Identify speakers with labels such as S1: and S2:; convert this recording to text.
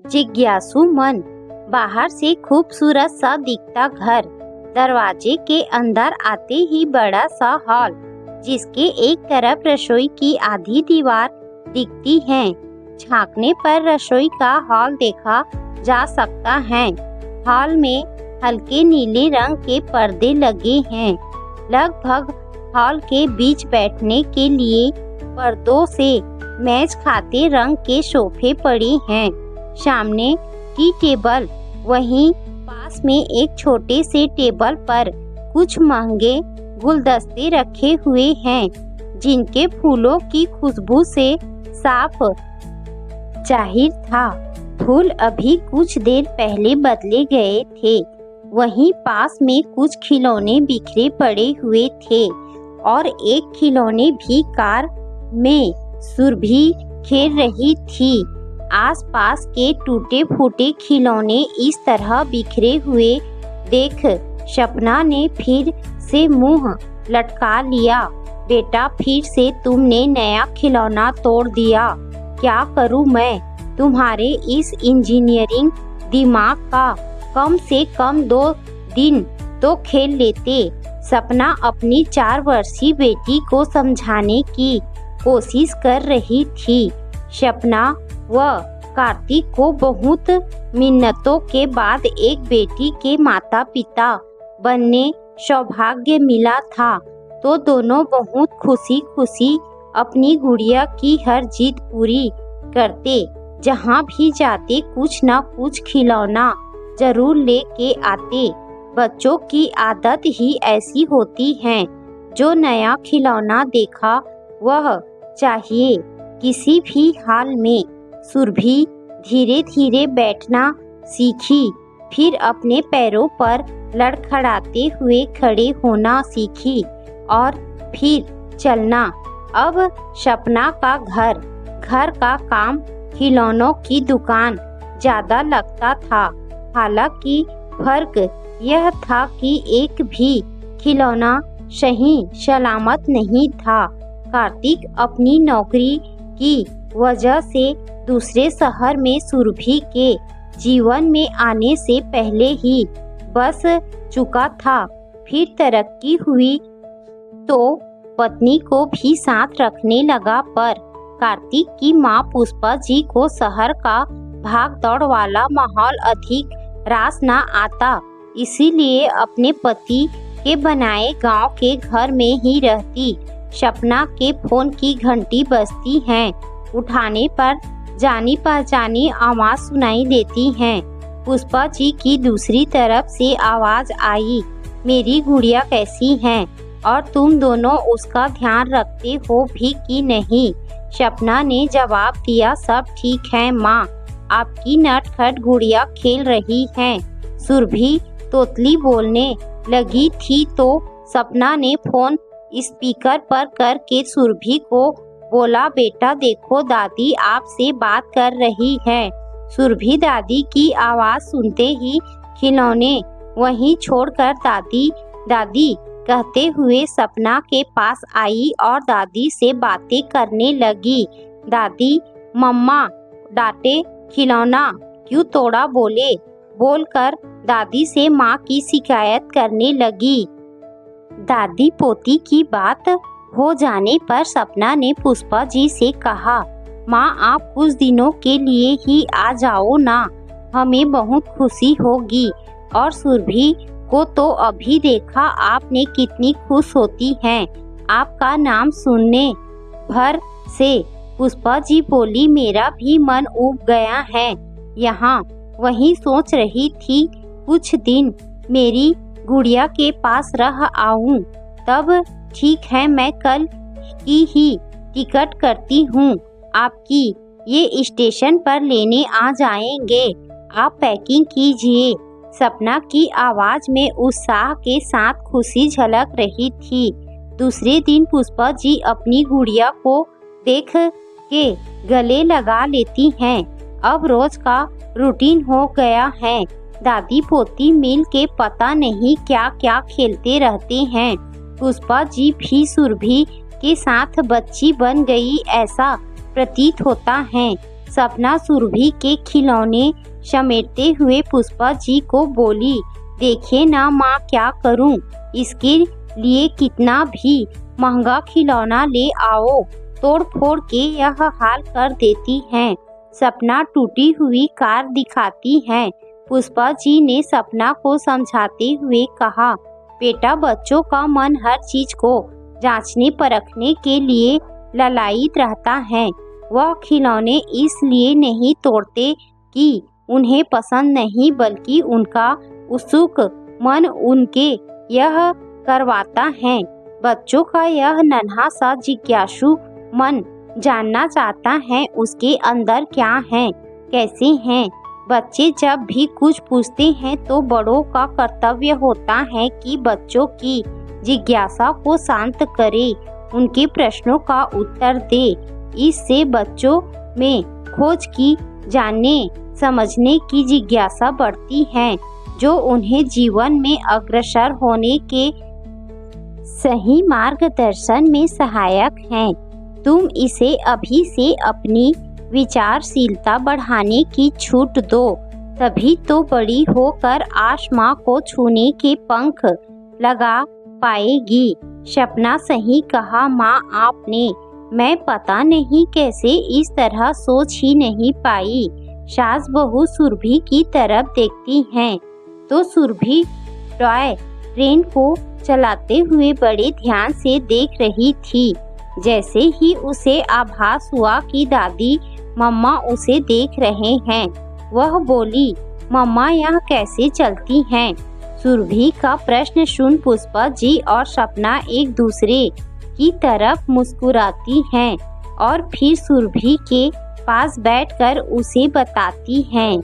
S1: जिज्ञासु मन। बाहर से खूबसूरत सा दिखता घर, दरवाजे के अंदर आते ही बड़ा सा हॉल, जिसके एक तरफ रसोई की आधी दीवार दिखती है। झांकने पर रसोई का हॉल देखा जा सकता है। हॉल में हल्के नीले रंग के पर्दे लगे हैं। लगभग हॉल के बीच बैठने के लिए पर्दों से मैच खाते रंग के सोफे पड़े हैं। सामने टी टेबल, वहीं पास में एक छोटे से टेबल पर कुछ महंगे गुलदस्ते रखे हुए हैं, जिनके फूलों की खुशबू से साफ जाहिर था फूल अभी कुछ देर पहले बदले गए थे। वहीं पास में कुछ खिलौने बिखरे पड़े हुए थे और एक खिलौने भी कार में सुरभि खेल रही थी। आसपास के टूटे फूटे खिलौने इस तरह बिखरे हुए देख सपना ने फिर से मुंह लटका लिया। बेटा, फिर से तुमने नया खिलौना तोड़ दिया। क्या करूं मैं? तुम्हारे इस इंजीनियरिंग दिमाग का कम से कम 2 दिन तो खेल लेते। सपना अपनी 4 वर्षीय बेटी को समझाने की कोशिश कर रही थी। सपना व कार्तिक को बहुत मिन्नतों के बाद एक बेटी के माता पिता बनने सौभाग्य मिला था, तो दोनों बहुत खुशी खुशी अपनी गुड़िया की हर जिद पूरी करते। जहाँ भी जाते कुछ न कुछ खिलौना जरूर लेके आते। बच्चों की आदत ही ऐसी होती है, जो नया खिलौना देखा वह चाहिए किसी भी हाल में। सुरभि धीरे धीरे बैठना सीखी, फिर अपने पैरों पर लड़खड़ाते हुए खड़े होना सीखी और फिर चलना। अब सपना का घर का काम, खिलौनों की दुकान ज्यादा लगता था। हालांकि फर्क यह था कि एक भी खिलौना सही सलामत नहीं था। कार्तिक अपनी नौकरी की वजह से दूसरे शहर में सुरभि के जीवन में आने से पहले ही बस चुका था। फिर तरक्की हुई तो पत्नी को भी साथ रखने लगा, पर कार्तिक की मां पुष्पा जी को शहर का भाग दौड़ वाला माहौल अधिक रास न आता, इसीलिए अपने पति के बनाए गांव के घर में ही रहती। सपना के फोन की घंटी बजती है, उठाने पर जानी पहचानी आवाज सुनाई देती है। पुष्पा जी की दूसरी तरफ से आवाज आई, मेरी गुड़िया कैसी है और तुम दोनों उसका ध्यान रखते हो भी कि नहीं? सपना ने जवाब दिया, सब ठीक है माँ, आपकी नटखट गुड़िया खेल रही है। सुरभि तोतली बोलने लगी थी तो सपना ने फोन स्पीकर पर करके सुरभि को बोला, बेटा देखो दादी आपसे बात कर रही है। सुरभि दादी की आवाज सुनते ही खिलौने वहीं छोड़कर दादी कहते हुए सपना के पास आई और दादी से बातें करने लगी। दादी, मम्मा डांटे, खिलौना क्यों तोड़ा बोलकर दादी से माँ की शिकायत करने लगी। दादी पोती की बात हो जाने पर सपना ने पुष्पा जी से कहा, माँ आप कुछ दिनों के लिए ही आ जाओ ना, हमें बहुत खुशी होगी। और सुरभि को तो अभी देखा आपने कितनी खुश होती हैं, आपका नाम सुनने भर से। पुष्पा जी बोली, मेरा भी मन उब गया है यहाँ। वहीं सोच रही थी कुछ दिन मेरी गुड़िया के पास रह आऊं। तब ठीक है, मैं कल की ही टिकट करती हूँ, आपकी ये स्टेशन पर लेने आ जाएंगे। आप पैकिंग कीजिए। सपना की आवाज में उत्साह के साथ खुशी झलक रही थी। दूसरे दिन पुष्पा जी अपनी गुड़िया को देख के गले लगा लेती हैं। अब रोज का रूटीन हो गया है। दादी पोती मिल के पता नहीं क्या क्या खेलते रहते हैं। पुष्पा जी भी सुरभि के साथ बच्ची बन गई ऐसा प्रतीत होता है। सपना सुरभि के खिलौने समेटते हुए पुष्पा जी को बोली, देखिए ना माँ, क्या करूँ, इसके लिए कितना भी महंगा खिलौना ले आओ, तोड़ फोड़ के यह हाल कर देती हैं। सपना टूटी हुई कार दिखाती है। पुष्पा जी ने सपना को समझाते हुए कहा, बेटा, बच्चों का मन हर चीज को जांचने परखने के लिए ललायित रहता है। वह खिलौने इसलिए नहीं तोड़ते कि उन्हें पसंद नहीं, बल्कि उनका उत्सुक मन उनके यह करवाता है। बच्चों का यह नन्हा सा जिज्ञासु मन जानना चाहता है उसके अंदर क्या है, कैसे हैं। बच्चे जब भी कुछ पूछते हैं तो बड़ों का कर्तव्य होता है कि बच्चों की जिज्ञासा को शांत करे, उनके प्रश्नों का उत्तर दे। इससे बच्चों में खोज की, जानने समझने की जिज्ञासा बढ़ती है, जो उन्हें जीवन में अग्रसर होने के सही मार्गदर्शन में सहायक हैं। तुम इसे अभी से अपनी विचारशीलता बढ़ाने की छूट दो, तभी तो बड़ी होकर आसमां को छूने के पंख लगा पाएगी। सपना सही कहा माँ आपने, मैं पता नहीं कैसे इस तरह सोच ही नहीं पाई। सास बहू सुरभि की तरफ देखती हैं तो सुरभि टॉय ट्रेन को चलाते हुए बड़े ध्यान से देख रही थी। जैसे ही उसे आभास हुआ कि दादी मम्मा उसे देख रहे हैं, वह बोली, मम्मा यह कैसे चलती हैं? सुरभि का प्रश्न सुन पुष्पा जी और सपना एक दूसरे की तरफ मुस्कुराती हैं और फिर सुरभि के पास बैठकर उसे बताती हैं।